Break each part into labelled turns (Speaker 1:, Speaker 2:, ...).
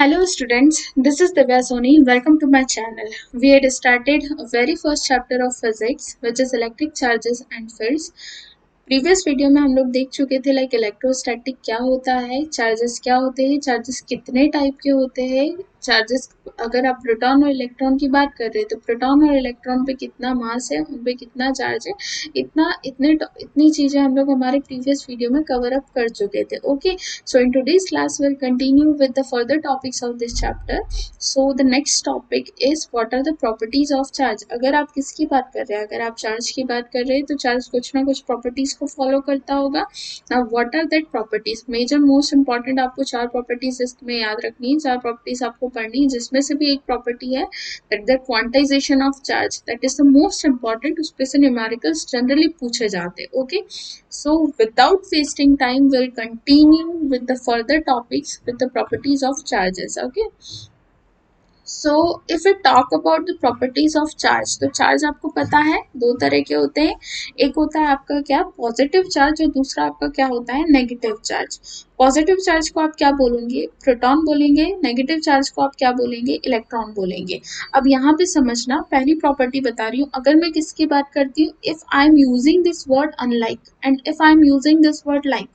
Speaker 1: Hello students, this is Divya Soni. Welcome to my channel. We had started a very first chapter of physics which is electric charges and fields. Previous video में हम लोग देख चुके थे like electrostatic क्या होता है, charges क्या होते हैं, चार्जेस कितने टाइप के होते हैं, चार्जेस अगर आप प्रोटॉन और इलेक्ट्रॉन की बात कर रहे हैं तो प्रोटॉन और इलेक्ट्रॉन पे कितना मास है, उन पे कितना चार्ज है, इतनी चीज़ें हम लोग हमारे प्रीवियस वीडियो में कवर अप कर चुके थे. Okay, so in today's class we'll continue with the further topics of this chapter. So the next topic is what are the properties of charge. अगर आप किसकी बात कर रहे हैं, अगर आप चार्ज की बात कर रहे हैं तो चार्ज कुछ ना कुछ प्रॉपर्टीज को फॉलो करता होगा. Now what are that properties? Major most important आपको चार प्रॉपर्टीज इसमें याद रखनी है, चार प्रॉपर्टीज आपको पढ़नी है, जिसमें से भी एक प्रॉपर्टी है that the quantisation of charge, that is the most important. उस पे से न्यूमेरिकल्स जनरली पूछे जाते हैं. Okay, so without wasting time we'll continue with the further topics with the properties of charges. Okay, so if we talk about the properties of charge, तो charge आपको पता है दो तरह के होते हैं. एक होता है आपका क्या पॉजिटिव चार्ज और दूसरा आपका क्या होता है नेगेटिव चार्ज. पॉजिटिव चार्ज को आप क्या बोलेंगे, प्रोटॉन बोलेंगे. नेगेटिव चार्ज को आप क्या बोलेंगे, इलेक्ट्रॉन बोलेंगे. अब यहाँ पे समझना, पहली प्रॉपर्टी बता रही हूँ. अगर मैं किसकी बात करती हूँ, if I am using this word unlike and if I am using this word like,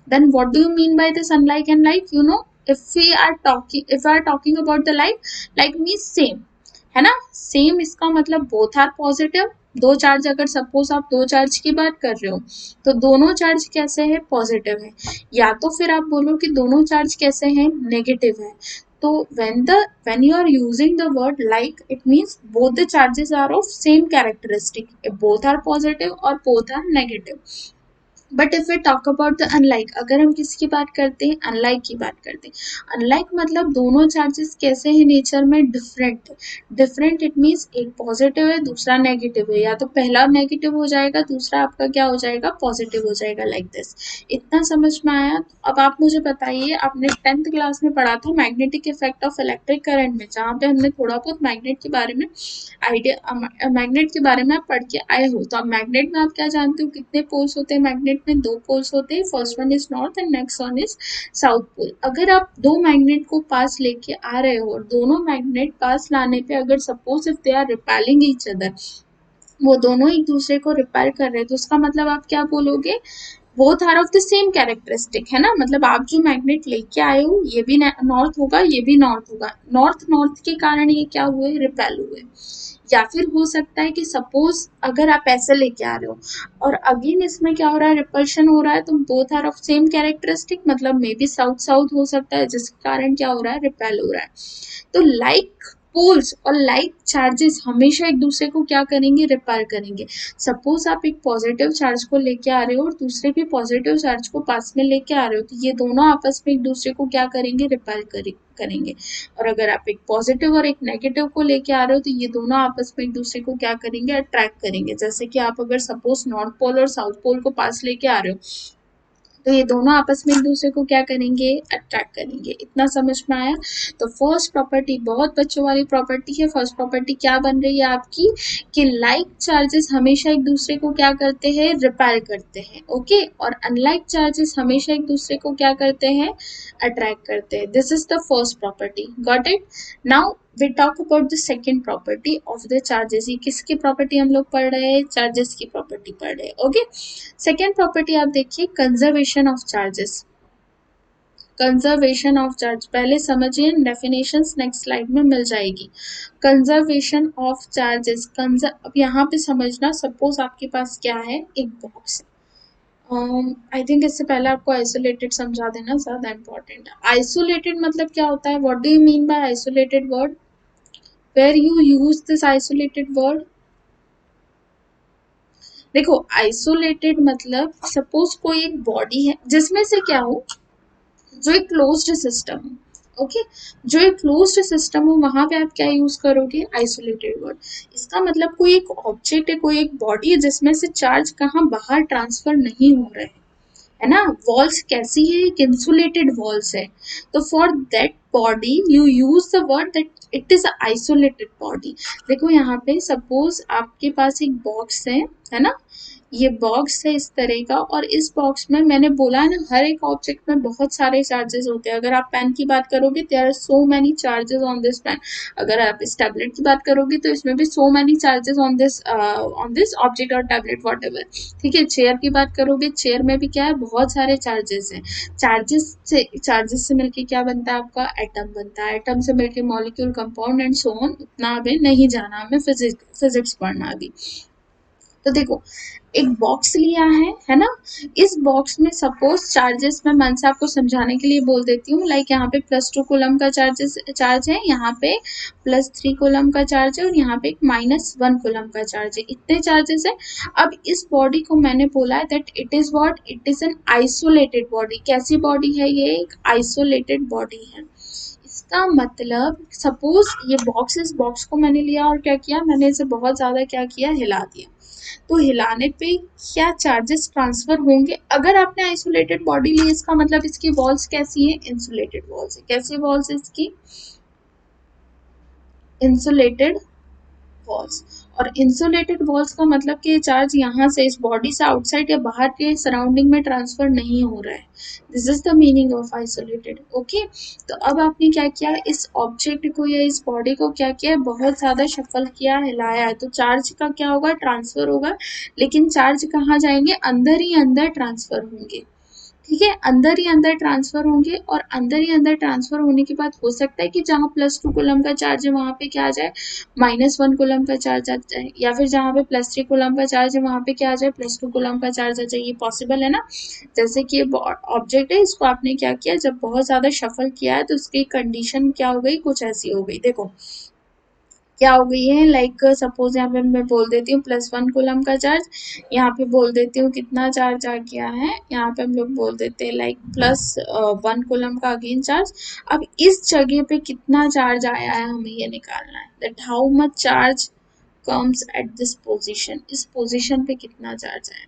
Speaker 1: then what do you mean by this unlike and like. You know, if we are talking about the like means same, है ना. Same इसका मतलब both are positive. दो charge, अगर suppose आप दो charge की बात कर रहे हो तो दोनों चार्ज कैसे है, पॉजिटिव है. या तो फिर आप बोलो कि दोनों चार्ज कैसे हैं, नेगेटिव है. तो when you are using the word like, it means both the charges are of same characteristic, both are positive और both are negative. But if we talk about the unlike, अगर हम किसकी बात करते हैं, अनलाइक की बात करते हैं. अनलाइक मतलब दोनों चार्जेस कैसे हैं नेचर में, डिफरेंट. डिफरेंट इट मीन्स एक पॉजिटिव है दूसरा नेगेटिव है, या तो पहला नेगेटिव हो जाएगा दूसरा आपका क्या हो जाएगा, पॉजिटिव हो जाएगा. Like this. इतना समझ में आया. अब आप मुझे बताइए, आपने 10th क्लास में पढ़ा था magnetic effect of electric current में, जहाँ पे हमने थोड़ा बहुत मैग्नेट के बारे में आइडिया, मैग्नेट के बारे में आप पढ़ के आए हो. तो अब मैग्नेट में आप क्या जानते हो, कितने पोल्स होते हैं मैग्नेट में, दो पोल्स होते हैं. First one is north and next one is south pole. अगर आप दो मैग्नेट को पास लेके आ रहे हो और दोनों मैग्नेट पास लाने पे अगर suppose if they are repelling each other, वो दोनों एक दूसरे को रिपेल कर रहे हैं, तो उसका मतलब आप क्या बोलोगे, both are of the same characteristic, है ना. मतलब आप जो मैग्नेट लेके आए हो ये भी नॉर्थ होगा, ये भी नॉर्थ होगा. नॉर्थ नॉर्थ के कारण ये क्या हुए, रिपेल हुए. या फिर हो सकता है कि सपोज अगर आप ऐसे लेके आ रहे हो और अगेन इसमें क्या हो रहा है, रिपल्शन हो रहा है, तो both are of same characteristic, मतलब मे बी साउथ साउथ हो सकता है, जिसके कारण क्या हो रहा है, रिपेल हो रहा है. तो लाइक पोल्स और लाइक चार्जेस हमेशा एक दूसरे को क्या करेंगे, रिपेल करेंगे. सपोज आप एक पॉजिटिव चार्ज को लेके आ रहे हो और दूसरे भी पॉजिटिव चार्ज को पास में लेके आ रहे हो, तो ये दोनों आपस में एक दूसरे को क्या करेंगे, रिपेल करेंगे. और अगर आप एक पॉजिटिव और एक नेगेटिव को लेके आ रहे हो तो ये दोनों आपस में एक दूसरे को क्या करेंगे, अट्रैक्ट करेंगे. जैसे कि आप अगर सपोज नॉर्थ पोल और साउथ पोल को पास लेके आ रहे हो तो ये दोनों आपस में एक दूसरे को क्या करेंगे, अट्रैक्ट करेंगे. इतना समझ में आया. तो फर्स्ट प्रॉपर्टी बहुत बच्चों वाली प्रॉपर्टी है. फर्स्ट प्रॉपर्टी क्या बन रही है आपकी, कि लाइक चार्जेस हमेशा एक दूसरे को क्या करते हैं, रिपेल करते हैं. ओके, और अनलाइक चार्जेस हमेशा एक दूसरे को क्या करते हैं, अट्रैक्ट करते हैं. This is the first property. Got it. Now we talk about the second property of the charges. ये किसकी प्रॉपर्टी हम लोग पढ़ रहे हैं, चार्जेस की प्रॉपर्टी पढ़ रहे हैं. ओके, सेकेंड प्रॉपर्टी आप देखिए, conservation of charges. Conservation of charge पहले समझिए, डेफिनेशंस नेक्स्ट स्लाइड में मिल जाएगी. कंजर्वेशन ऑफ चार्जेस, अब यहाँ पे समझना, सपोज आपके पास क्या है, एक बॉक्स. आई थिंक इससे पहले आपको आइसोलेटेड समझा देना ज्यादा इंपॉर्टेंट है. आइसोलेटेड मतलब क्या होता है, what do you mean bye isolated word, where you use this isolated word. देखो, आइसोलेटेड मतलब सपोज कोई एक बॉडी है जिसमें से क्या हो, जो एक क्लोज्ड सिस्टम हो. ओके, जो एक क्लोज्ड सिस्टम हो वहां पे आप क्या यूज करोगे, आइसोलेटेड वर्ड. इसका मतलब कोई एक ऑब्जेक्ट है, कोई एक बॉडी है जिसमें से चार्ज कहाँ बाहर ट्रांसफर नहीं हो रहे हैं, है ना. वॉल्स कैसी है, एक इंसुलेटेड वॉल्स है. तो for that body you use the word that it is isolated body. देखो यहाँ पे सपोज आपके पास एक बॉक्स है ना. ये बॉक्स है इस तरह का, और इस बॉक्स में मैंने बोला ना हर एक ऑब्जेक्ट में बहुत सारे चार्जेस होते हैं। अगर आप पेन की बात करोगे, there are so many charges on this pen. अगर आप इस टैबलेट की बात करोगे तो इसमें भी सो many charges on this object और टैबलेट वॉट एवर। ठीक है, चेयर की बात करोगे, चेयर में भी क्या है, बहुत सारे चार्जेस हैं। चार्जेस से मिलके क्या बनता है आपका, एटम बनता है। एटम से मिलके molecule, compound and so on. उतना हमें नहीं जाना, हमें फिजिक्स पढ़ना अभी। तो देखो, एक बॉक्स लिया है ना। इस बॉक्स में सपोज चार्जेस मैं मन से आपको समझाने के लिए बोल देती हूँ, लाइक यहाँ पे +2 कूलम का चार्ज है, यहाँ पे +3 कूलम का चार्ज है, और यहाँ पे एक -1 कूलम का चार्ज है। इतने चार्जेस है। अब इस बॉडी को मैंने बोला है that it is what, it is an isolated body. कैसी बॉडी है ये, एक आइसोलेटेड बॉडी है। इसका मतलब सपोज ये बॉक्स, इस बॉक्स को मैंने लिया और क्या किया, मैंने इसे बहुत ज्यादा क्या किया, हिला दिया। तो हिलाने पे क्या चार्जेस ट्रांसफर होंगे। अगर आपने आइसोलेटेड बॉडी ली, इसका मतलब इसकी वॉल्स कैसी है, इंसुलेटेड वॉल्स है। कैसी वॉल्स है इसकी, इंसुलेटेड वॉल्स। और इंसुलेटेड वॉल्स का मतलब कि चार्ज यहाँ से, इस बॉडी से आउटसाइड या बाहर के सराउंडिंग में ट्रांसफर नहीं हो रहा है। This is the meaning of isolated. Okay, तो अब आपने क्या किया, इस ऑब्जेक्ट को या इस बॉडी को क्या किया, बहुत ज्यादा शफल किया, हिलाया है, तो चार्ज का क्या होगा, ट्रांसफर होगा। लेकिन चार्ज कहाँ जाएंगे, अंदर ही अंदर ट्रांसफर होंगे। ठीक है, अंदर ही अंदर ट्रांसफर होंगे, और अंदर ही अंदर ट्रांसफर होने के बाद हो सकता है कि जहाँ +2 कूलम का चार्ज है वहां पे क्या आ जाए, -1 कूलम का चार्ज आ जाए, या फिर जहाँ पे +3 कूलम का चार्ज है वहां पे क्या आ जाए, +2 कूलम का चार्ज आ जाए। ये पॉसिबल है ना। जैसे कि ये ऑब्जेक्ट है, इसको आपने क्या किया, जब बहुत ज्यादा शफल किया है तो उसकी कंडीशन क्या हो गई, कुछ ऐसी हो गई। देखो क्या हो गई है, लाइक सपोज यहाँ पे मैं बोल देती हूँ +1 कूलम का चार्ज, यहाँ पे बोल देती हूँ कितना चार्ज आ गया है, यहाँ पे हम लोग बोल देते हैं लाइक +1 कूलम का अगेन चार्ज। अब इस जगह पे कितना चार्ज आया है हमें ये निकालना है, that how much charge comes at this position, इस पोजिशन पे कितना चार्ज आया।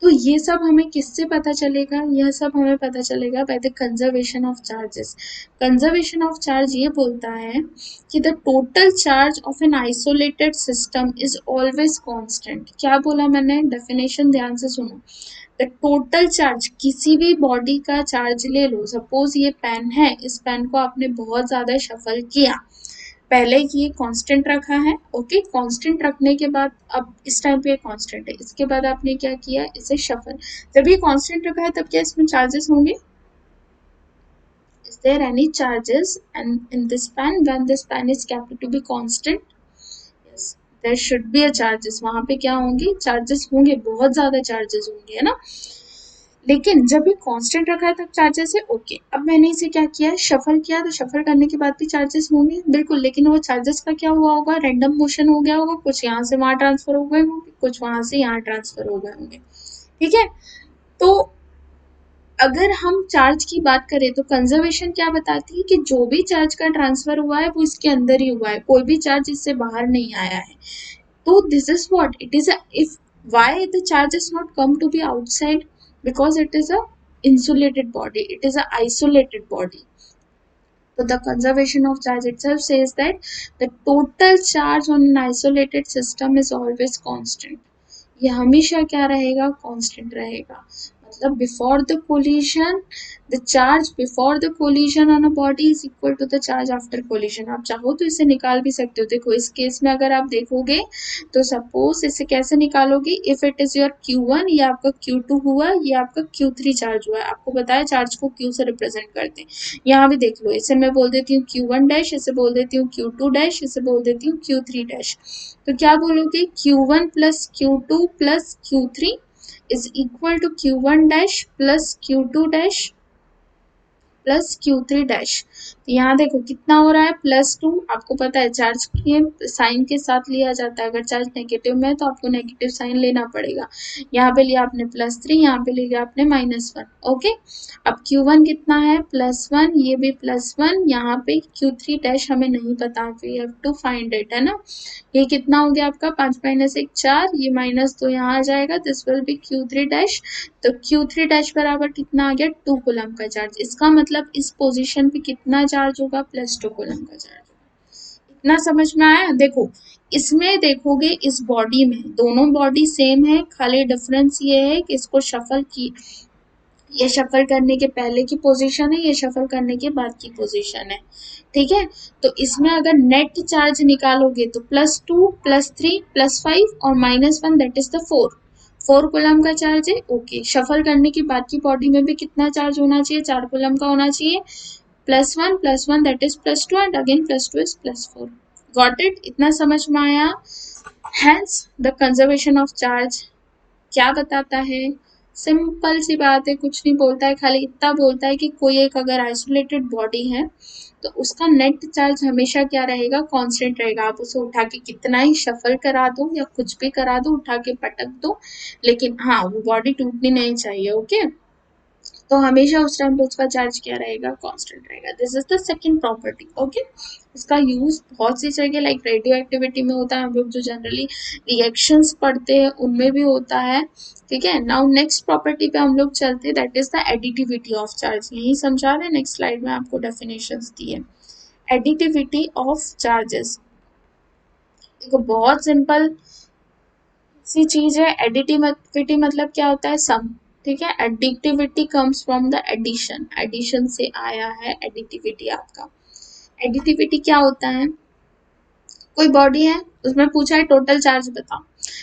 Speaker 1: तो ये सब हमें किससे पता चलेगा, यह सब हमें पता चलेगा by the conservation of charges. Conservation of charge ये बोलता है कि the total charge of an isolated system is always constant. क्या बोला मैंने, डेफिनेशन ध्यान से सुनो। द टोटल चार्ज, किसी भी बॉडी का चार्ज ले लो, सपोज ये पेन है, इस पेन को आपने बहुत ज्यादा शफल किया, पहले ये कांस्टेंट रखा है। ओके, कांस्टेंट रखने के बाद अब इस टाइम पे कांस्टेंट है, इसके बाद आपने क्या किया, इसे शफल। जब ये कांस्टेंट रखा है तब क्या इसमें चार्जेस होंगे, is there any charges and in this pen when this pen is kept to be constant, yes there should be a charges। वहां पे क्या होंगे, चार्जेस होंगे, बहुत ज्यादा चार्जेस होंगे, है ना। लेकिन जब ये कांस्टेंट रखा है तब चार्जेस है। ओके, अब मैंने इसे क्या किया, शफल किया, तो शफल करने के बाद भी चार्जेस होंगे बिल्कुल, लेकिन वो चार्जेस का क्या हुआ होगा, रैंडम मोशन हो गया होगा, कुछ यहाँ से वहां ट्रांसफर हो गए होंगे, कुछ वहां से यहाँ ट्रांसफर हो गए होंगे। ठीक है, तो अगर हम चार्ज की बात करें तो कंजर्वेशन क्या बताती है कि जो भी चार्ज का ट्रांसफर हुआ है वो इसके अंदर ही हुआ है, कोई भी चार्ज इससे बाहर नहीं आया है। तो this is what it is a, if why the charge is not come to be outside, because it is a insulated body, it is a isolated body. So the conservation of charge itself says that the total charge on an isolated system is always constant। ये हमेशा क्या रहेगा, constant रहेगा। मतलब before the collision, the charge before the collision on a body is equal to the charge after collision. आप चाहो तो इसे निकाल भी सकते हो। देखो इस केस में अगर आप देखोगे तो सपोज इसे कैसे निकालोगे, if it is your Q1, ये आपका Q2 हुआ, ये आपका Q3 चार्ज हुआ है। आपको बताया चार्ज को Q से रिप्रेजेंट करते हैं। यहाँ भी देख लो, इसे मैं बोल देती हूँ Q1 डैश, इसे बोल देती हूँ Q2 डैश, इसे बोल देती हूँ Q3 डैश। तो क्या बोलोगे, Q1 plus Q2 plus Q3 is equal to Q1 dash plus Q2 dash plus Q3 dash. तो यहाँ देखो कितना हो रहा है, +2। आपको पता है चार्ज के साइन के साथ लिया जाता है, अगर चार्ज नेगेटिव में है तो आपको नेगेटिव साइन लेना पड़ेगा। यहाँ पे लिया आपने +3, यहाँ पे लिया आपने -1। ओके, अब Q1 कितना है, +1, ये भी +1, यहाँ पे Q3 डैश हमें नहीं पता, we have to find it, है ना। ये कितना हो गया आपका, 5 - 1 4, ये -2 यहाँ आ जाएगा, this will B Q3 dash. तो Q3 डैश बराबर कितना आ गया, 2 कूलम का चार्ज। इसका मतलब इस पोजीशन पे कितना चार्ज होगा, +2 कूलम का चार्ज होगा। इतना समझ में आया? देखो इसमें देखोगे इस बॉडी में दोनों बॉडी सेम है, खाली डिफरेंस ये है कि इसको शफल की, ये शफल करने के पहले की पोजीशन है, ये शफल करने के बाद की पोजीशन है। ठीक है, तो इसमें अगर नेट चार्ज निकालोगे तो +2 +3 +5 और -1 दैट इज द 4, 4 कूलम का चार्ज है। ओके, शफल करने के बाद की बॉडी में भी कितना चार्ज होना चाहिए? 4 कूलम का होना चाहिए। +1 that is +2 and again +2 is +4। Got it? इतना समझ में आया? Hence the conservation of charge क्या बताता है? सिंपल सी बात है, कुछ नहीं बोलता है, खाली इतना बोलता है कि कोई एक अगर आइसोलेटेड बॉडी है तो उसका नेट चार्ज हमेशा क्या रहेगा? कांस्टेंट रहेगा। आप उसे उठा के कितना ही शफल करा दो या कुछ भी करा दो, उठा के पटक दो, लेकिन हाँ वो बॉडी टूटनी नहीं चाहिए। ओके, तो हमेशा उस टाइम पे उसका चार्ज क्या रहेगा? कांस्टेंट रहेगा। This is the second property. Okay, इसका यूज बहुत सी जगह लाइक रेडियो एक्टिविटी में होता है, हम लोग जो जनरली रिएक्शंस पढ़ते हैं उनमें भी होता है। ठीक है, नाउ नेक्स्ट प्रॉपर्टी पे हम लोग चलते हैं, that is the additivity of charge. यही समझा रहे, नेक्स्ट स्लाइड में आपको डेफिनेशंस दी है। एडिटिविटी ऑफ चार्जेस देखो बहुत सिंपल सी चीज है। एडिटिविटी मतलब क्या होता है? सम। ठीक है, additivity comes from the addition, addition से आया है एडिटिविटी आपका। एडिटिविटी क्या होता है? कोई बॉडी है, उसमें पूछा है टोटल चार्ज बताओ।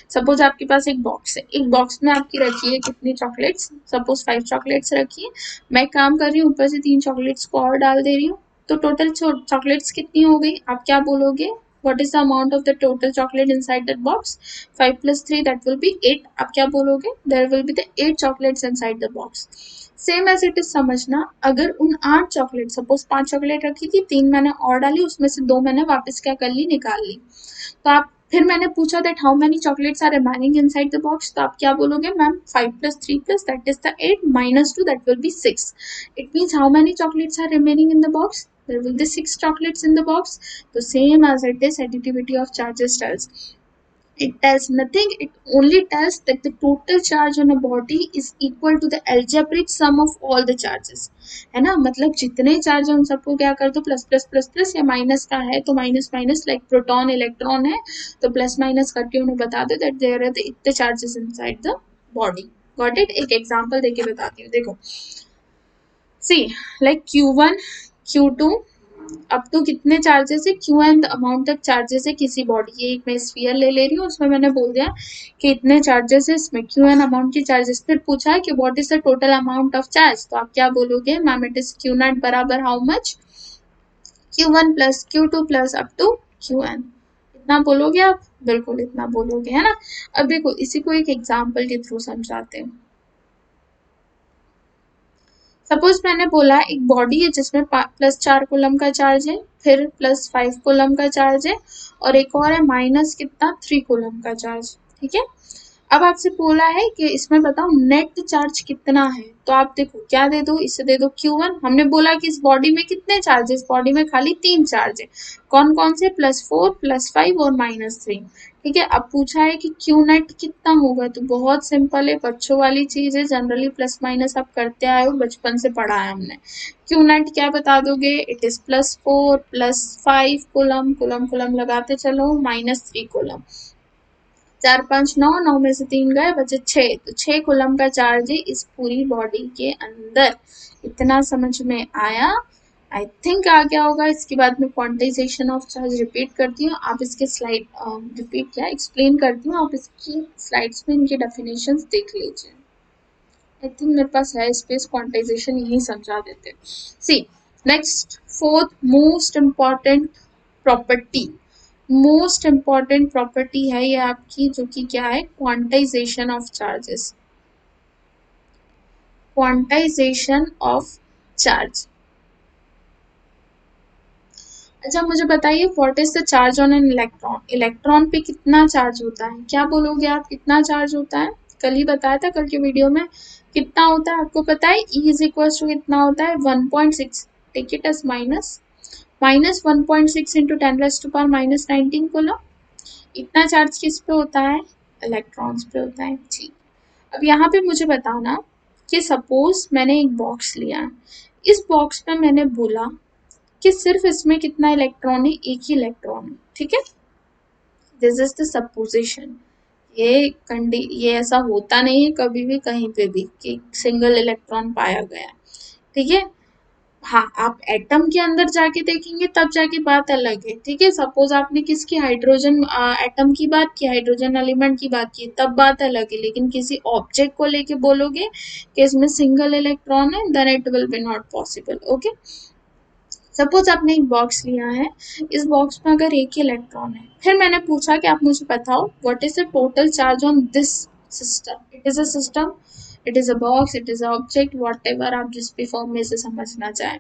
Speaker 1: सपोज आपके पास एक बॉक्स है, एक बॉक्स में आपकी रखी है कितनी चॉकलेट्स? सपोज 5 चॉकलेट्स रखी है। मैं काम कर रही हूँ, ऊपर से 3 चॉकलेट्स को और डाल दे रही हूँ, तो टोटल चॉकलेट्स कितनी हो गई? आप क्या बोलोगे? What is the amount of the total chocolate inside that box? 5 plus 3 that will be 8. आप क्या बोलोगे? There will be the 8 chocolates inside the box. Same as it is समझना, अगर उन 8 चॉकलेट, सपोज 5 चॉकलेट रखी थी, 3 मैंने और डाली, उसमें से 2 मैंने वापस क्या कर ली? निकाल ली। तो आप फिर मैंने पूछा that how many chocolates are remaining inside the box, तो आप क्या बोलोगे? Ma'am 5 plus 3 plus that is the 8 -2 that will be 6। It means how many chocolates are remaining in the box? There will be 6 chocolates in the box. The same as it is additivity of charges tells. It tells nothing. It only tells that the total charge on a body is equal to the algebraic sum of all the charges. है ना, मतलब जितने charge है उन सबको क्या कर दो? प्लस प्लस प्लस प्लस, या माइनस का है तो minus minus, like proton electron है तो प्लस माइनस करके उन्हें बता दो दैट देयर आर द इतने charges inside the body. Got it? एक एग्जांपल देके बताती हूँ, देखो। See like Q1 Q2 up to कितने चार्जेस है? क्यू एन अमाउंट तक चार्जेस है किसी बॉडी के। एक मैं स्फीयर ले रही हूँ, उसमें मैंने बोल दिया कि इतने चार्जेस है, इसमें क्यू एन अमाउंट की चार्जेस। फिर पूछा है कि what is the total amount of charge, तो आप क्या बोलोगे? Ma'am it is Q nought बराबर how much? Q1 plus Q2 plus up to Q N. इतना बोलोगे आप? बिल्कुल इतना बोलोगे, है ना। अब देखो इसी को एक एग्जाम्पल के थ्रू समझाते हैं। सपोज मैंने बोला एक बॉडी है जिसमें +4 कूलम का चार्ज है, फिर +5 कूलम का चार्ज है, और एक और है माइनस कितना? 3 कूलम का चार्ज। ठीक है, अब आपसे बोला है कि इसमें बताओ नेट चार्ज कितना है, तो आप देखो क्या दे दो? इसे दे दो Q1। हमने बोला कि इस बॉडी में कितने चार्ज है? इस बॉडी में खाली 3 चार्ज है। कौन कौन से? +4 +5 और -3। ठीक है, अब पूछा है कि Q नेट कितना होगा, तो बहुत सिंपल है, बच्चों वाली चीज है, जनरली प्लस माइनस आप करते आए हो, बचपन से पढ़ा है हमने। Q नेट क्या बता दोगे? It is +4 +5 coulomb, coulomb coulomb लगाते चलो, -3 कूलम। 4 5 9, 9 में से 3 गए, बचे 6, तो 6 कूलम का चार्ज है इस पूरी बॉडी के अंदर। इतना समझ में आया? आई थिंक आ गया होगा। इसके बाद में क्वांटाइजेशन ऑफ चार्ज रिपीट करती हूँ, आप इसके स्लाइड रिपीट क्या एक्सप्लेन करती हूँ, आप इसकी स्लाइड्स में इनके डेफिनेशंस देख लीजिए। आई थिंक मेरे पास है स्पेस, क्वांटाइजेशन यही समझा देते। See next, fourth most important property, most important property है ये आपकी, जो कि क्या है? Quantisation of charges. Quantisation of charge. अच्छा मुझे बताइए, what is the charge on an electron? Electron पे कितना चार्ज होता है? क्या बोलोगे आप? कितना चार्ज होता है? कल ही बताया था, कल के वीडियो में। कितना होता है आपको पता है? E इज इक्वल टू कितना होता है? 1.6। Take it as -1.6 into 10⁻⁻19 coulomb. इतना चार्ज किस पे होता है? इलेक्ट्रॉन्स पे होता है। ठीक, अब यहाँ पे मुझे बताना कि सपोज मैंने एक बॉक्स लिया है, इस बॉक्स में मैंने बोला कि सिर्फ इसमें कितना इलेक्ट्रॉन है, एक ही इलेक्ट्रॉन है, ठीक है। This is the supposition. ये ऐसा होता नहीं है कभी भी कहीं पे भी कि सिंगल इलेक्ट्रॉन पाया गया, ठीक है। हाँ, आप एटम के अंदर जाके देखेंगे तब जाके बात अलग है, ठीक है। सपोज आपने किसकी हाइड्रोजन एटम की बात की, हाइड्रोजन एलिमेंट की बात की, तब बात अलग है। लेकिन किसी ऑब्जेक्ट को लेके बोलोगे कि इसमें सिंगल इलेक्ट्रॉन है, then it will be not possible, okay. Suppose आपने एक बॉक्स लिया है, इस बॉक्स में अगर एक ही इलेक्ट्रॉन है, फिर मैंने पूछा कि आप मुझे बताओ what is the total charge on this system. It is a system, it is a box, it is a object, whatever आप जिस भी फॉर्म में से समझना चाहें।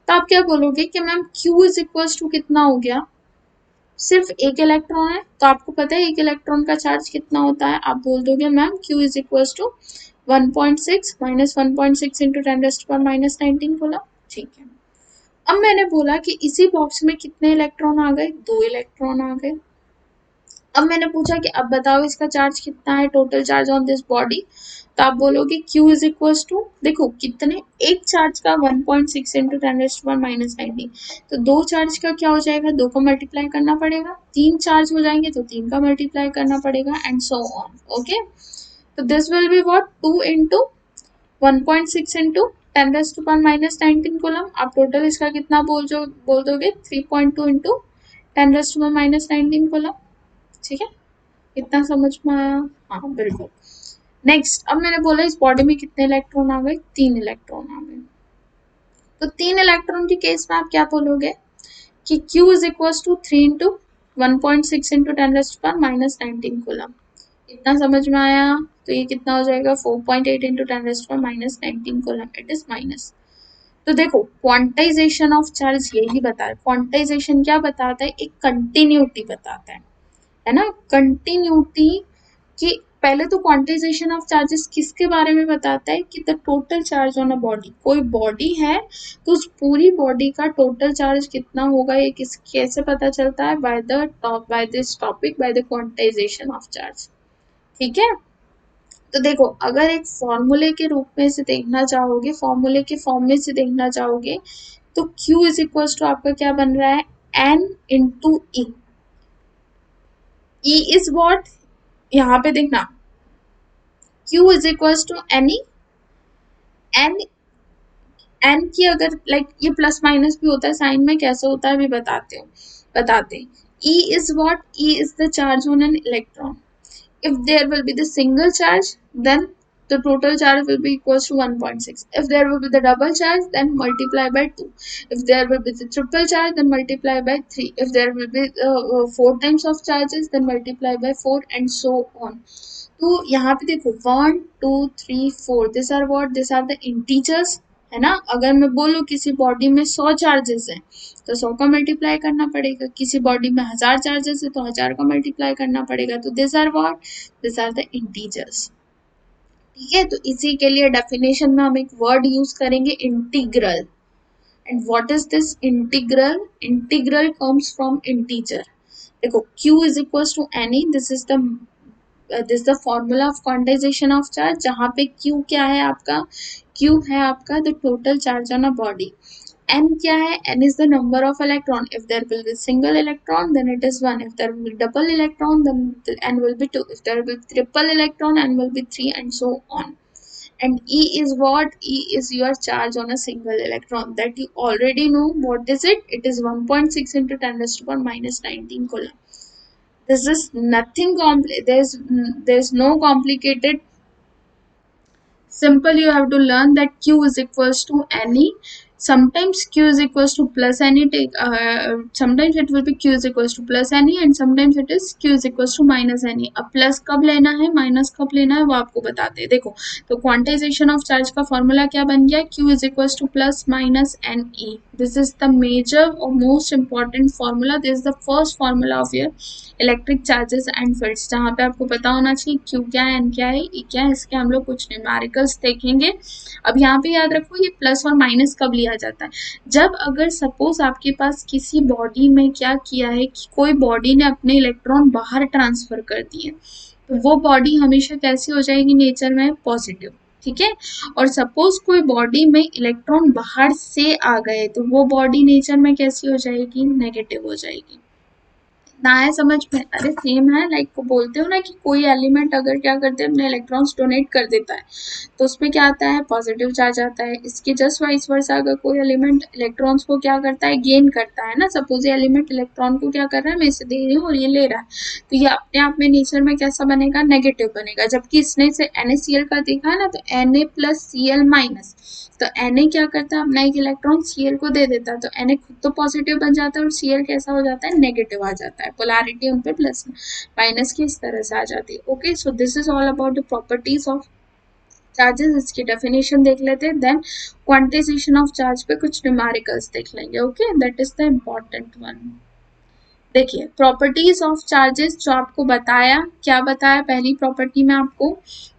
Speaker 1: तो आप क्या बोलोगे कि ma'am Q is equal to कितना हो गया, सिर्फ एक इलेक्ट्रॉन है तो आपको पता है एक इलेक्ट्रॉन का चार्ज कितना होता है, आप बोल दोगे ma'am Q is equal to 1.6 minus 1.6 into 10⁻⁻19 coulomb, ठीक है। अब मैंने बोला कि इसी बॉक्स में कितने इलेक्ट्रॉन आ गए, 2 इलेक्ट्रॉन आ गए। अब मैंने पूछा कि अब बताओ इसका चार्ज कितना है, total charge on this body, तो आप बोलोगे Q इज इक्वल टू, देखो कितने, एक चार्ज का 1.6 इंटू 10⁻⁻19, तो दो चार्ज का क्या हो जाएगा, 2 को मल्टीप्लाई करना पड़ेगा, 3 चार्ज हो जाएंगे तो 3 का मल्टीप्लाई करना पड़ेगा, एंड सो ऑन, ओके। तो this will be what, 2 into 1.6 into 10⁻⁻19 coulomb. आप टोटल इसका कितना बोल दोगे 3.2 इंटू 10⁻⁻19 कूलम, ठीक है। इतना समझ में आया, हाँ बिल्कुल। नेक्स्ट, अब मैंने बोला इस बॉडी में कितने इलेक्ट्रॉन आ गए, 3 इलेक्ट्रॉन आ गए। तो 3 इलेक्ट्रॉन के केस में आप क्या बोलोगे कि Q is equal to 3 into 1.6 into 10⁻⁻19 coulomb. इतना समझ में आया, तो ये कितना हो जाएगा 4.8 into 10⁻⁻19 coulomb, it is minus. तो देखो क्वांटाइजेशन ऑफ चार्ज यही बता है, क्वांटाइजेशन क्या बताता है, एक कंटिन्यूटी बताता है ना। कंटिन्यूटी कि पहले तो क्वांटाइजेशन ऑफ चार्जेस किसके बारे में बताता है कि the total charge on a body, कोई बॉडी है तो उस पूरी बॉडी का टोटल चार्ज कितना होगा, ये कैसे पता चलता है, by this topic, by the quantisation of charge, ठीक है। तो देखो अगर एक फॉर्मूले के रूप में से देखना चाहोगे, फॉर्मूले के फॉर्म में से देखना चाहोगे, तो Q इज इक्वल टू आपका क्या बन रहा है, N into E। E is what, यहाँ पे देखना Q is equal to n e, n की अगर लाइक ये प्लस माइनस भी होता है, साइन में कैसे होता है अभी बताते हैं। E is what, E is the charge on an electron. If there will be the single charge, then the total charge will be equals to 1.6. If there will be the double charge, then multiply by 2. If there will be the triple charge, then multiply by 3. If there will be 4 times of charges, then multiply by 4, and so on. तो यहाँ पे देखो 1 2 3 4, this are what, this are the integers, है ना। अगर मैं बोलूँ किसी बॉडी में 100 चार्जेस हैं तो 100 का मल्टीप्लाई करना पड़ेगा, किसी बॉडी में 1000 चार्जेस है तो 1000 का मल्टीप्लाई करना पड़ेगा। तो this are what, this are the integers, ठीक है। तो इसी के लिए डेफिनेशन में हम एक वर्ड यूज करेंगे, integral. And what is this integral, integral comes from integer. देखो Q is equal to n e, this is the formula of quantisation of charge, जहाँ पे Q क्या है आपका, Q है आपका the total charge on a body. N क्या है, N is the number of electron. If there will be single electron, then it is 1. If there will be double electron, then N will be 2. If there will be triple electron, N will be 3, and so on. And E is what? E is your charge on a single electron. That you already know. What is it? It is 1.6 into 10⁻⁻19 coulomb. This is nothing there's no complicated. Simple, you have to learn that Q is equals to any. Sometimes Q is equals to plus any. Sometimes it will be Q is equals to plus any, and sometimes it is Q is equals to minus any. अब plus कब लेना है, minus कब लेना है, वो आपको बताते हैं। देखो तो क्वांटाइजेशन ऑफ चार्ज का फॉर्मूला क्या बन गया, Q is equals to plus minus n E. This is the major or most important formula. This is the first formula of your electric charges and fields, जहाँ पे आपको पता होना चाहिए Q क्या है, N क्या है, E क्या है। इसके हम लोग कुछ न्यूमेरिकल्स देखेंगे। अब यहाँ पे याद रखो ये प्लस और माइनस कब लिया जाता है, जब अगर सपोज आपके पास किसी बॉडी में क्या किया है कि कोई बॉडी ने अपने इलेक्ट्रॉन बाहर ट्रांसफर कर दिए, तो वो बॉडी हमेशा कैसी हो जाएगी नेचर में, पॉजिटिव। ठीक है। और सपोज कोई बॉडी में इलेक्ट्रॉन बाहर से आ गए तो वो बॉडी नेचर में कैसी हो जाएगी, नेगेटिव हो जाएगी। ना है समझ में? अरे सेम है, लाइक बोलते हो ना कि कोई एलिमेंट अगर क्या करते हैं अपने इलेक्ट्रॉन्स डोनेट कर देता है तो उसमें क्या आता है, पॉजिटिव चार्ज आता है। इसके जस्ट वाइस वर्सा अगर कोई एलिमेंट इलेक्ट्रॉन्स को क्या करता है, गेन करता है ना, सपोज ये एलिमेंट इलेक्ट्रॉन को क्या कर रहा है, मैं इसे दे रही हूँ और ये ले रहा है, तो ये अपने आप में नेचर में कैसा बनेगा, नेगेटिव बनेगा। जबकि इसने से NaCl का देखा है ना, तो Na प्लस Cl माइनस, तो Na क्या करता है, अपना एक इलेक्ट्रॉन Cl को दे देता है, तो Na खुद तो पॉजिटिव बन जाता है और Cl कैसा हो जाता है, नेगेटिव आ जाता है। पोलैरिटी उन पे प्लस माइनस की इस तरह से आ जाती है। Okay, so this is all about the properties of charges. इसकी डेफिनेशन देख लेते हैं, देन क्वांटाइजेशन ऑफ चार्ज पे कुछ न्यूमेरिकल्स देख लेंगे। Okay, that is the important one. देखिए प्रॉपर्टीज ऑफ चार्जेस जो आपको बताया, क्या बताया पहली प्रॉपर्टी में आपको,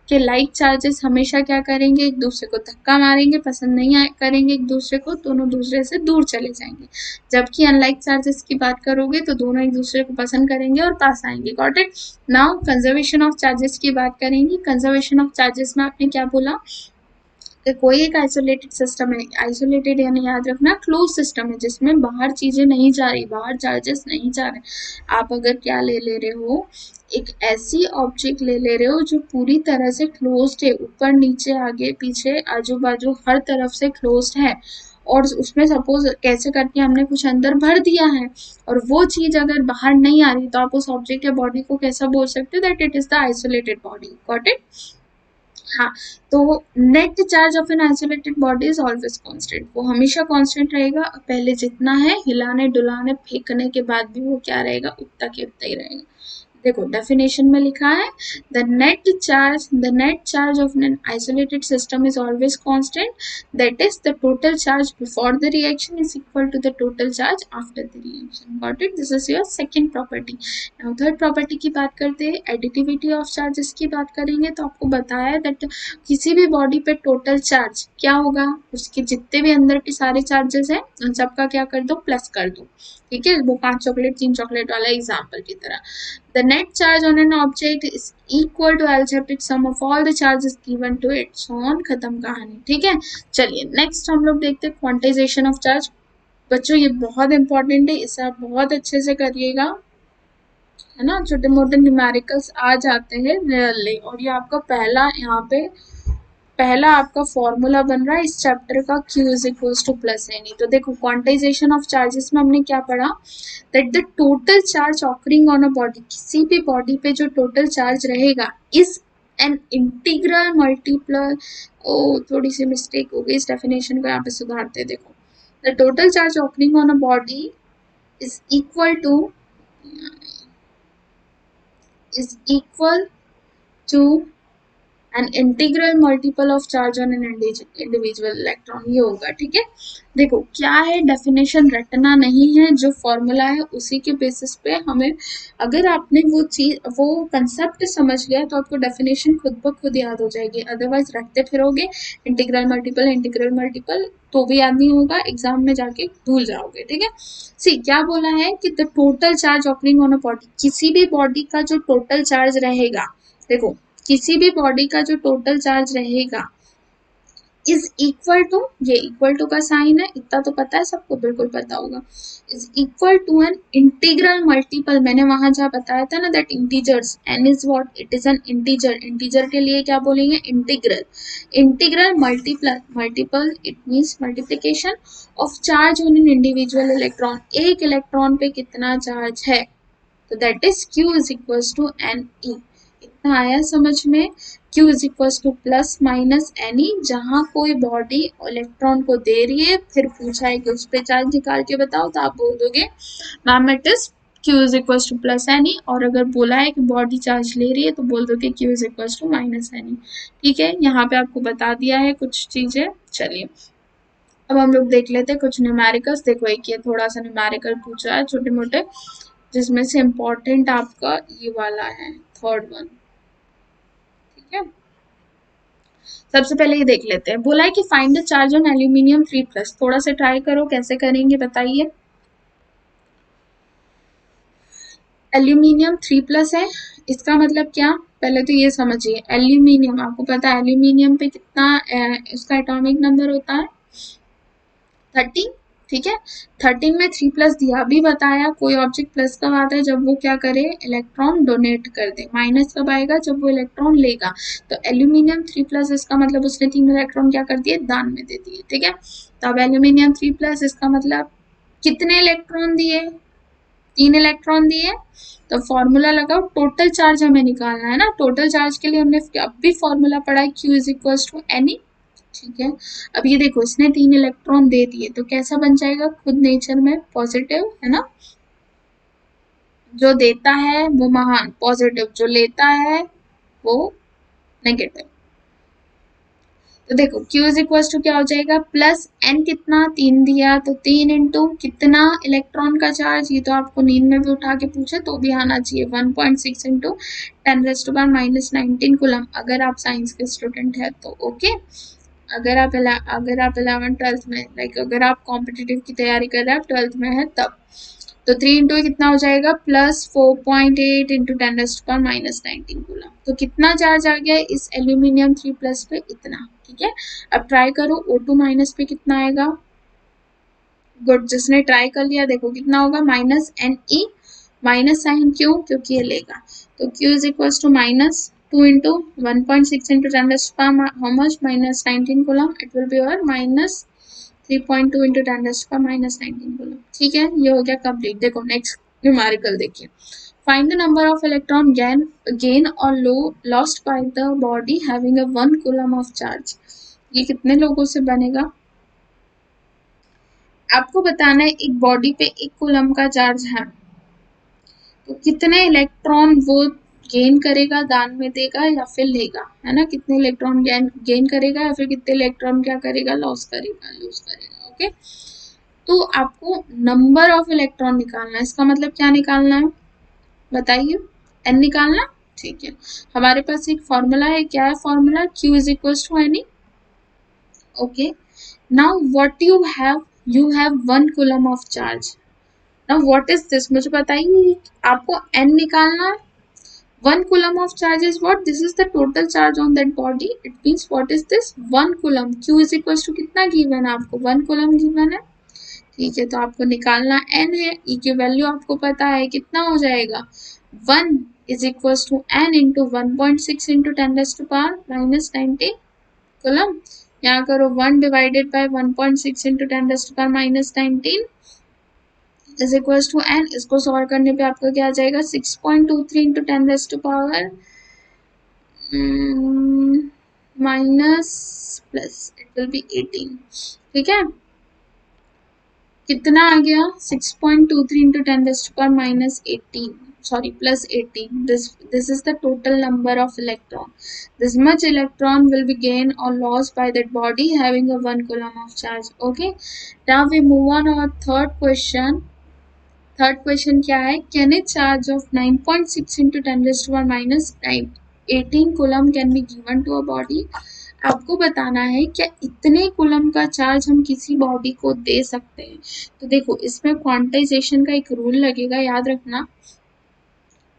Speaker 1: कि लाइक चार्जेस हमेशा क्या करेंगे, एक दूसरे को धक्का मारेंगे, पसंद नहीं करेंगे एक दूसरे को, दोनों दूसरे से दूर चले जाएंगे। जबकि अनलाइक चार्जेस की बात करोगे तो दोनों एक दूसरे को पसंद करेंगे और पास आएंगे। Got it. Now conservation of charges की बात करेंगे। कंजर्वेशन ऑफ चार्जेस में आपने क्या बोला कि कोई एक आइसोलेटेड सिस्टम है, आइसोलेटेड यानी याद रखना क्लोज सिस्टम है जिसमें बाहर चीजें नहीं जा रही, बाहर चार्जेस नहीं जा रहे। आप अगर क्या ले रहे हो, एक ऐसी ऑब्जेक्ट ले रहे हो जो पूरी तरह से क्लोज्ड है, ऊपर नीचे आगे पीछे आजू बाजू हर तरफ से क्लोज्ड है, और उसमें सपोज कैसे करके हमने कुछ अंदर भर दिया है और वो चीज अगर बाहर नहीं आ रही तो आप उस ऑब्जेक्ट या बॉडी को कैसा बोल सकते हो, that it is the isolated body. Got it. हाँ, तो net charge of an isolated body is always constant, वो हमेशा कांस्टेंट रहेगा। पहले जितना है हिलाने डुलाने फेंकने के बाद भी वो क्या रहेगा, उतना के उतना ही रहेगा। देखो डेफिनेशन में लिखा है, the net charge of an isolated system is always constant, that is the total charge before the reaction is equal to the total charge after the reaction. Got it, this is your second property. Now third property की बात करते हैं, additivity of charges की बात करेंगे। तो आपको बताया दैट किसी भी बॉडी पे टोटल चार्ज क्या होगा, उसके जितने भी अंदर के सारे चार्जेस हैं उन सबका क्या कर दो, प्लस कर दो। ठीक है, वो 5 चॉकलेट 3 चॉकलेट वाला एग्जाम्पल की तरह। The net charge on an object is equal to algebraic sum of all the charges given to it. So on, खत्म कहानी। ठीक है, चलिए नेक्स्ट हम लोग देखते हैं क्वांटाइजेशन ऑफ चार्ज। बच्चों ये बहुत इंपॉर्टेंट है, इसे आप बहुत अच्छे से करिएगा, है ना। छोटे मोटे न्यूमेरिकल्स आ जाते हैं रियली, और ये आपका पहला यहाँ पे पहला आपका फॉर्मूला बन रहा है इस चैप्टर का, Q is equals to plus any. तो देखो क्वांटाइजेशन ऑफ चार्जेस में हमने क्या पढ़ा, that the total charge occurring on a body, किसी भी बॉडी पे जो टोटल चार्ज रहेगा इज एन इंटीग्रल मल्टीपल। ओ थोड़ी सी मिस्टेक हो गई, इस डेफिनेशन को यहाँ पे सुधारते। देखो the total charge occurring on a body is equal to an integral multiple of charge on an individual electron, ये होगा। ठीक है, देखो क्या है, डेफिनेशन रटना नहीं है, जो फॉर्मूला है उसी के बेसिस पे हमें, अगर आपने वो कंसेप्ट समझ लिया तो आपको डेफिनेशन खुद ब खुद याद हो जाएगी। अदरवाइज रटते फिरोगे इंटीग्रल मल्टीपल तो भी याद नहीं होगा, एग्जाम में जाके भूल जाओगे। ठीक है, सी क्या बोला है कि the total charge occurring on a body, किसी भी बॉडी का जो टोटल चार्ज रहेगा, देखो किसी भी बॉडी का जो टोटल चार्ज रहेगा इज इक्वल टू, ये इक्वल टू का साइन है, इतना तो पता है सबको, बिल्कुल पता होगा, is equal to an integral multiple. मैंने वहां जहाँ बताया था ना that integers, n is what, it is an integer, integer के लिए क्या बोलेंगे, integral multiple it means multiplication of charge on an individual electron, एक इलेक्ट्रॉन पे कितना चार्ज है, तो that is Q is equals to n e. इतना आया समझ में, Q is equals to plus minus n e, जहाँ कोई बॉडी इलेक्ट्रॉन को दे रही है फिर पूछा है कि उस पर चार्ज निकाल के बताओ, तो आप बोल दोगे ma'am it is Q is equals to plus n e, और अगर बोला है कि बॉडी चार्ज ले रही है तो बोल दोगे Q is equals to minus n e. ठीक है, यहाँ पे आपको बता दिया है कुछ चीजें। चलिए अब हम लोग देख लेते हैं कुछ न्यूमेरिकल्स। देखो एक ये थोड़ा सा न्यूमेरिकल पूछा है छोटे मोटे, जिसमें से इम्पोर्टेंट आपका ये वाला है थर्ड वन। ठीक है, सबसे पहले ये देख लेते हैं, बोला है कि find the charge on aluminium 3+। थोड़ा सा ट्राई करो, कैसे करेंगे बताइए। एल्यूमिनियम 3+ है, इसका मतलब क्या, पहले तो ये समझिए, एल्यूमिनियम आपको पता है एल्यूमिनियम पे कितना उसका एटॉमिक नंबर होता है 13, ठीक है। 13 में 3+ दिया, अभी बताया कोई ऑब्जेक्ट प्लस कब आता है, जब वो क्या करे, इलेक्ट्रॉन डोनेट कर दे। माइनस कब आएगा, जब वो इलेक्ट्रॉन लेगा। तो एल्यूमिनियम 3+, इसका मतलब उसने 3 इलेक्ट्रॉन क्या कर दिए, दान में दे दिए, ठीक है। तो अब एल्यूमिनियम 3+, इसका मतलब कितने इलेक्ट्रॉन दिए, 3 इलेक्ट्रॉन दिए। तो फॉर्मूला लगाओ, टोटल चार्ज हमें निकालना है ना, टोटल चार्ज के लिए हमने अब भी फॉर्मूला पढ़ा है, Q is equal to n, ठीक है। अब ये देखो, इसने 3 इलेक्ट्रॉन दे दिए, तो कैसा बन जाएगा, खुद नेचर में पॉजिटिव है ना, जो देता है वो महान पॉजिटिव, जो लेता है वो नेगेटिव। तो देखो Q इज इक्वल टू क्या हो जाएगा, प्लस n, कितना 3 दिया, तो 3 इंटू कितना इलेक्ट्रॉन का चार्ज, ये तो आपको नींद में भी उठा के पूछे तो भी आना चाहिए, 1.6 इंटू 10⁻⁻19 कूलम, अगर आप साइंस के स्टूडेंट है तो ओके। अगर आप 11th 12th में, लाइक अगर आप कॉम्पिटिटिव की तैयारी कर रहे हैं, 12th में है तब, तो 3 इंटू कितना हो जाएगा, प्लस 4.8 इंटू 10⁻⁻19 कूलम। तो कितना चार्ज आ गया इस एल्यूमिनियम 3+ पे, इतना, ठीक है। अब ट्राई करो, O2- पे कितना आएगा, गुड, जिसने ट्राई कर लिया देखो कितना होगा, -Ne, माइनस साइन क्यों, क्योंकि ये लेगा। तो Q is equal to -2 into 1.6 into 10⁻, how much, -19 coulomb, it will be और -3.2 इंटू 10⁻⁻19 कूलम, ठीक है। ये हो गया कंप्लीट। देखो नेक्स्ट न्यूमेरिकल देखिए, find the number of electron gain और lost by the body having a 1 coulomb of charge. ये कितने लोगों से बनेगा, आपको बताना है, एक बॉडी पे 1 कूलम का चार्ज है, तो कितने इलेक्ट्रॉन वो गेन करेगा, दान में देगा या फिर लेगा, है ना, कितने इलेक्ट्रॉन गेन करेगा या फिर कितने इलेक्ट्रॉन क्या करेगा, लॉस करेगा, ओके। तो आपको नंबर ऑफ इलेक्ट्रॉन निकालना है, इसका मतलब क्या निकालना है बताइए, n निकालना, ठीक है। हमारे पास एक फॉर्मूला है, क्या है formula, Q is equal to n, okay. Now what you have 1 coulomb of charge. Now what is this, मुझे बताइए, आपको n निकालना है, 1 coulomb of charge is what, this is the total charge on that body, it means what is this, 1 coulomb। Q is equals to कितना given है आपको, 1 coulomb given है, ठीक है। तो आपको निकालना n है, E की वैल्यू आपको पता है कितना हो जाएगा, 1 is equals to n into 1.6 into 10⁻⁻19 coulomb। यहाँ करो 1 divided by 1.6 into 10⁻⁻19 is equals to n, इसको सॉल्व करने पे आपका क्या आ जाएगा, 6.23 into 10⁻⁻⁻, minus plus, it will be 18, ठीक है। कितना आ गया, 6.23 into 10⁻⁻18, sorry plus 18, this is the total number of electron, this much electron will be gained or lost by that body having a 1 coulomb of charge, okay। Now we move on our third question। Third question क्या है, can a charge of 9.6 into 10⁻⁻18 coulomb can be given to a body. आपको बताना है क्या इतने coulomb का charge हम किसी बॉडी को दे सकते हैं। तो देखो इसमें क्वांटाइजेशन का एक रूल लगेगा, याद रखना।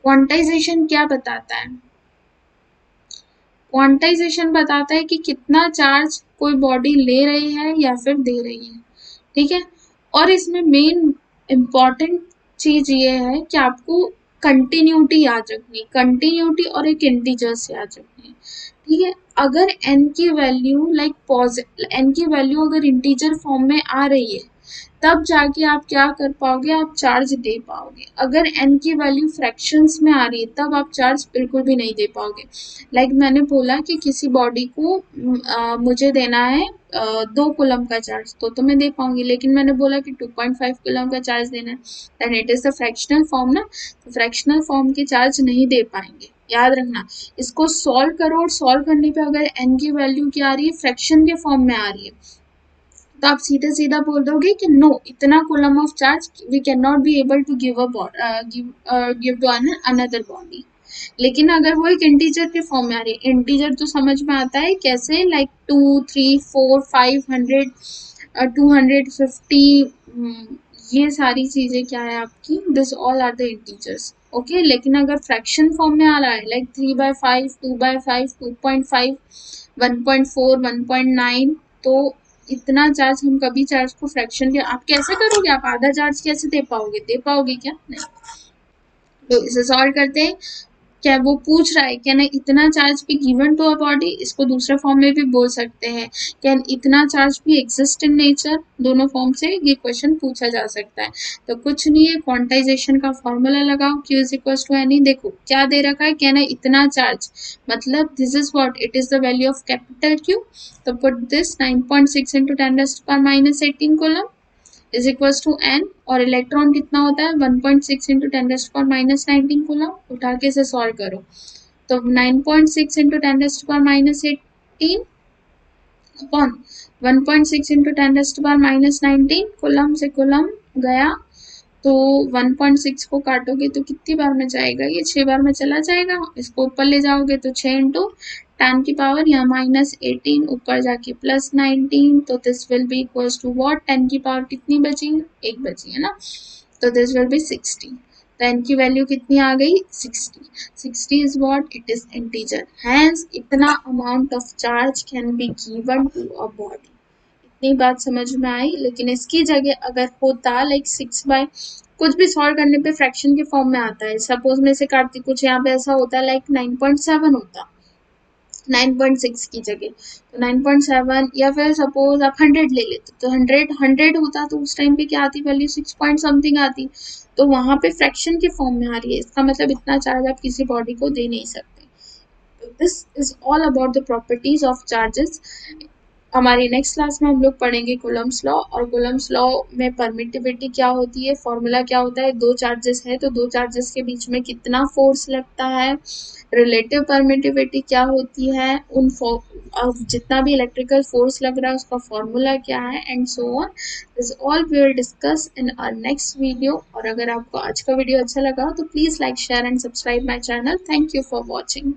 Speaker 1: क्वांटाइजेशन क्या बताता है, क्वांटाइजेशन बताता है कि कितना चार्ज कोई बॉडी ले रही है या फिर दे रही है, ठीक है। और इसमें मेन इम्पॉर्टेंट चीज ये है कि आपको कंटिन्यूटी याद रखनी, कंटिन्यूटी और एक इंटीजर्स याद रखनी, ठीक है। अगर n की वैल्यू n की वैल्यू अगर इंटीजर फॉर्म में आ रही है तब जाके आप क्या कर पाओगे, आप चार्ज दे पाओगे। अगर n की वैल्यू फ्रैक्शंस में आ रही है तब आप चार्ज बिल्कुल भी नहीं दे पाओगे। लाइक मैंने बोला कि किसी बॉडी को मुझे देना है 2 कूलम का चार्ज, तो मैं दे पाऊंगी, लेकिन मैंने बोला कि 2.5 कूलम का चार्ज देना है, then it is the fractional form ना, तो फ्रैक्शनल फॉर्म के चार्ज नहीं दे पाएंगे, याद रखना। इसको सॉल्व करो और सॉल्व करने पे अगर n की वैल्यू क्या आ रही है, फ्रैक्शन के फॉर्म में आ रही है, तो आप सीधे सीधा बोल दोगे कि नो, इतना coulomb of charge we can not be able to give to another body. लेकिन अगर वो एक इंटीजर के फॉर्म में आ रही है, इंटीजर तो समझ में आता है कैसे, लाइक 2 3 4 500 250 ये सारी चीजें क्या है आपकी, this all are the integers. Okay, लेकिन अगर फ्रैक्शन फॉर्म में आ रहा है लाइक 3/5, 2/5, 2.5, 1.4, 1.9, तो इतना चार्ज हम कभी चार्ज को फ्रैक्शन के आप कैसे करोगे, आप आधा चार्ज कैसे दे पाओगे, दे पाओगे क्या, नहीं। तो इसे सॉल्व करते हैं। क्या वो पूछ रहा है कैन इतना चार्ज भी गिवन टू अ बॉडी, इसको दूसरे फॉर्म में भी बोल सकते हैं कैन इतना चार्ज भी एग्जिस्ट इन नेचर, दोनों फॉर्म से ये क्वेश्चन पूछा जा सकता है। तो कुछ नहीं है, क्वांटाइजेशन का फॉर्मूला लगाओ, q is equal to n e, देखो क्या दे रखा है, कैन इतना चार्ज, मतलब this is what, it is the value of capital Q। तो put this 9.6 into 10⁻18 coulomb is equals to n, और इलेक्ट्रॉन कितना होता है 1.6 इंटू 10⁻19 कूलम, उठा के इसे सॉल्व करो। तो 9.6 इंटू 10⁻18 अपॉन 1.6 इंटू 10⁻19 कूलम से कूलम गया, तो 1.6 को काटोगे तो कितनी बार में जाएगा, ये 6 बार में चला जाएगा। इसको ऊपर ले जाओगे तो 6 इंटू 10 की पावर यहाँ -18, ऊपर जाके +19, तो this will be equals to what, 10 की पावर कितनी बची, एक बची है ना, तो दिस विल बी 60। तो n की वैल्यू कितनी आ गई, 60। 60 is what, it is integer, hence इतना amount of charge can be given to a body. इतनी बात समझ में आई, लेकिन इसकी जगह अगर होता लाइक 6 कुछ भी सॉल्व करने पे फ्रैक्शन के फॉर्म में आता है, सपोज में से काटती कुछ यहाँ पे ऐसा होता है लाइक 9.7 होता, 9.6 की जगह, तो 9.7, या फिर सपोज आप 100 ले लेते तो 100 होता, तो उस टाइम पे क्या आती वैल्यू, 6 पॉइंट समथिंग आती। तो वहां पे फ्रैक्शन के फॉर्म में आ रही है, इसका मतलब इतना चार्ज आप किसी बॉडी को दे नहीं सकते। This is all about the properties of charges. हमारी नेक्स्ट क्लास में हम लोग पढ़ेंगे कूलम्स लॉ, और कूलम्स लॉ में परमिटिविटी क्या होती है, फॉर्मूला क्या होता है, दो चार्जेस है तो दो चार्जेस के बीच में कितना फोर्स लगता है, रिलेटिव परमिटिविटी क्या होती है, जितना भी इलेक्ट्रिकल फोर्स लग रहा है उसका फॉर्मूला क्या है, and so on. This all we will discuss in our next video. और अगर आपको आज का वीडियो अच्छा लगा तो please like, share and subscribe my channel. Thank you for watching.